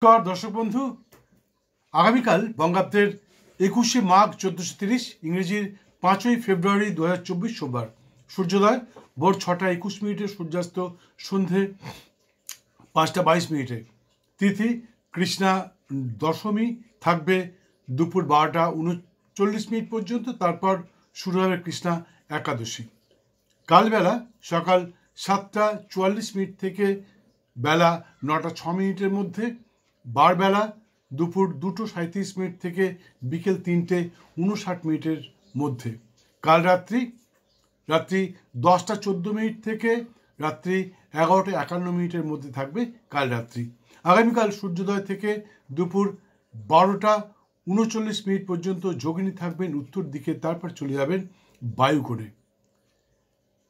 নমস্কার দর্শক বন্ধু, আগামীকাল বঙ্গাব্দের 21শে মাঘ 1430, ইংরেজির 5ই ফেব্রুয়ারি 2024 সোমবার। সূর্যোদয় ভোর 6টা 21 মিনিটে, সূর্যাস্ত সন্ধে 5টা 22 মিনিটে। তিথি কৃষ্ণা দশমী থাকবে দুপুর 12টা 39 মিনিট পর্যন্ত, তারপর শুরু হবে কৃষ্ণা একাদশী। কালবেলা সকাল 7টা 44 মিনিট থেকে বেলা 9টা 6 মিনিটের মধ্যে, বারবেলা দুপুর 2টো 37 মিনিট থেকে বিকেল 3টে 59 মিনিটের মধ্যে। কাল রাত্রি 10টা 14 মিনিট থেকে রাত্রি 11টা 51 মিনিটের মধ্যে থাকবে কাল রাত্রি। আগামীকাল সূর্যোদয় থেকে দুপুর 12টা 39 মিনিট পর্যন্ত যোগিনী থাকবেন উত্তর দিকে, তারপর চলে যাবেন বায়ুকোণে।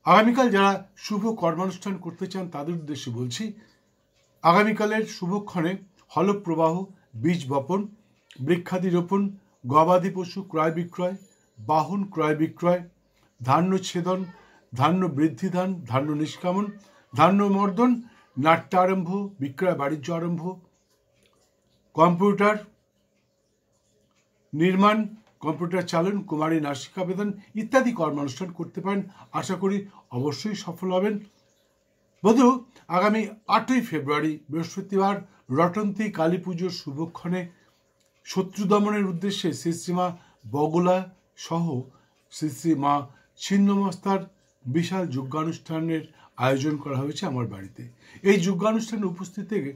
আগামীকাল যারা শুভ কর্মানুষ্ঠান করতে চান তাদের উদ্দেশ্যে বলছি, আগামীকালের শুভক্ষণে হলক প্রবাহ, বীজ বপন, বৃক্ষাদি রোপণ, গবাদি পশু ক্রয় বিক্রয়, বাহন ক্রয় বিক্রয়, ধান্য ছেদন, ধান্য বৃদ্ধিদান, ধান্য নিষ্কামন, ধান্য মর্দন, নাট্যারম্ভ, বিক্রয় বাণিজ্য আরম্ভ, কম্পিউটার নির্মাণ, কম্পিউটার চালন, কুমারী নাসিকা বেদন ইত্যাদি কর্মানুষ্ঠান করতে পারেন। আশা করি অবশ্যই সফল হবেন। বন্ধু, আগামী 8ই ফেব্রুয়ারি বৃহস্পতিবার রটন্তী কালী পুজোর শুভক্ষণে শত্রু দমনের উদ্দেশ্যে শ্রী শ্রীমা বগলা সহ শ্রী শ্রীমা ছিন্নমস্তার বিশাল যজ্ঞানুষ্ঠানের আয়োজন করা হয়েছে আমার বাড়িতে। এই যজ্ঞানুষ্ঠানে উপস্থিত থেকে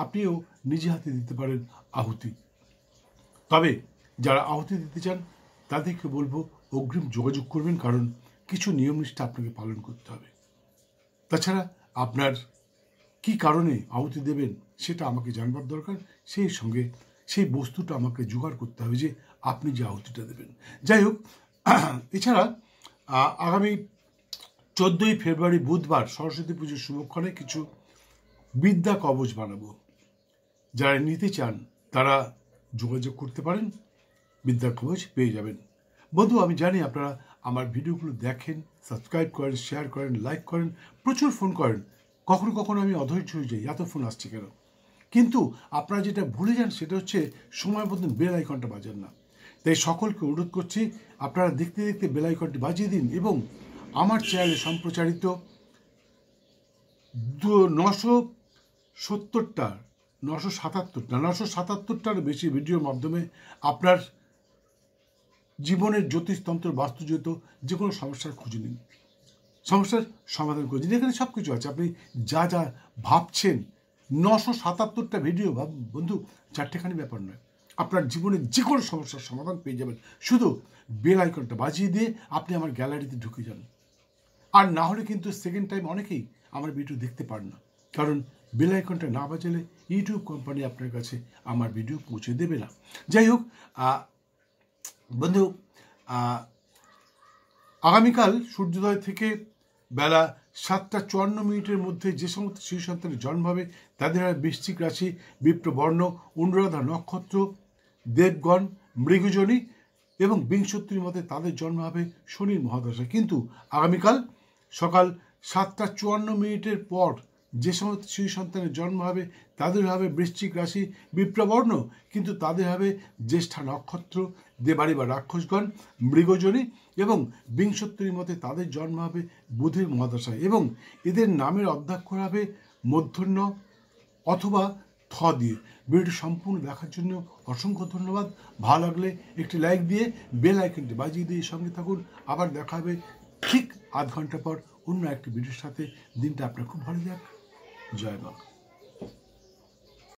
আপনিও নিজে হাতে দিতে পারেন আহুতি। তবে যারা আহুতি দিতে চান তাদেরকে বলবো অগ্রিম যোগাযোগ করবেন, কারণ কিছু নিয়ম নিষ্ঠা আপনাকে পালন করতে হবে। তাছাড়া আপনার কি কারণে আহুতি দেবেন সেটা আমাকে জানবার দরকার। সেই সঙ্গে সেই বস্তুটা আমাকে জোগাড় করতে হবে যে আপনি যে আহুতিটা দেবেন। যাই হোক, এছাড়া আগামী 14ই ফেব্রুয়ারি বুধবার সরস্বতী পুজোর শুভক্ষণে কিছু বিদ্যা কবচ বানাবো। যারা নিতে চান তারা যোগাযোগ করতে পারেন, বিদ্যা কবচ পেয়ে যাবেন। বন্ধু, আমি জানি আপনারা আমার ভিডিওগুলো দেখেন, সাবস্ক্রাইব করেন, শেয়ার করেন, লাইক করেন, প্রচুর ফোন করেন। কখনো কখনো আমি অধৈর্য হয়ে যাই, এত ফোন আসছে কেন। কিন্তু আপনারা যেটা ভুলে যান সেটা হচ্ছে সময় মতন বেল আইকনটা বাজান না। তাই সকলকে অনুরোধ করছি, আপনারা দেখতে দেখতে বেল আইকনটি বাজিয়ে দিন এবং আমার চ্যানেলে সম্প্রচারিত 977টার বেশি ভিডিওর মাধ্যমে আপনার জীবনের জ্যোতিষতন্ত্র, বাস্তুজ্যোত যে কোনো সমস্যার খুঁজে নিন, সমস্যার সমাধান করে দিন। এখানে সব কিছু আছে। আপনি যা যা ভাবছেন, 977টা ভিডিও বন্ধু, চারটেখানি ব্যাপার নয়। আপনার জীবনের যে কোনো সমস্যার সমাধান পেয়ে যাবেন। শুধু বেল আইকনটা বাজিয়ে দিয়ে আপনি আমার গ্যালারিতে ঢুকে যান। আর না হলে কিন্তু সেকেন্ড টাইম অনেকেই আমার ভিডিও দেখতে পান না, কারণ বেল আইকনটা না বাজালে ইউটিউব কোম্পানি আপনার কাছে আমার ভিডিও পৌঁছে দেবে না। যাই হোক বন্ধু, আগামীকাল সূর্যোদয় থেকে বেলা 7টা 54 মিনিটের মধ্যে যে সমস্ত শিশু সন্তানের জন্ম হবে তাদের হবে বৃশ্চিক রাশি, বিপ্রবর্ণ, অনুরাধা নক্ষত্র, দেবগণ, মৃগজনী এবং বিংশতির মধ্যে তাদের জন্ম হবে শনির মহাদশা। কিন্তু আগামীকাল সকাল 7টা 54 মিনিটের পর যে সমস্ত শিশু সন্তানের জন্ম হবে তাদের হবে বৃশ্চিক রাশি, বিপ্রবর্ণ, কিন্তু তাদের হবে জ্যেষ্ঠা নক্ষত্র, দেবাড়ি বা রাক্ষসগণ, মৃগজনী এবং বিংশতির মধ্যে তাদের জন্ম হবে বুধের মহাদশায়। এবং এদের নামের অধ্যাক্ষর হবে মূর্ধন্য অথবা থ দিয়ে। ভিডিওটি সম্পূর্ণ দেখার জন্য অসংখ্য ধন্যবাদ। ভালো লাগলে একটি লাইক দিয়ে বেল আইকনটি বাজিয়ে দিয়ে সঙ্গে থাকুন। আবার দেখা হবে ঠিক আধ ঘন্টা পর অন্য একটি ভিডিওর সাথে। দিনটা আপনার খুব ভালো যাক। জয় বাবা।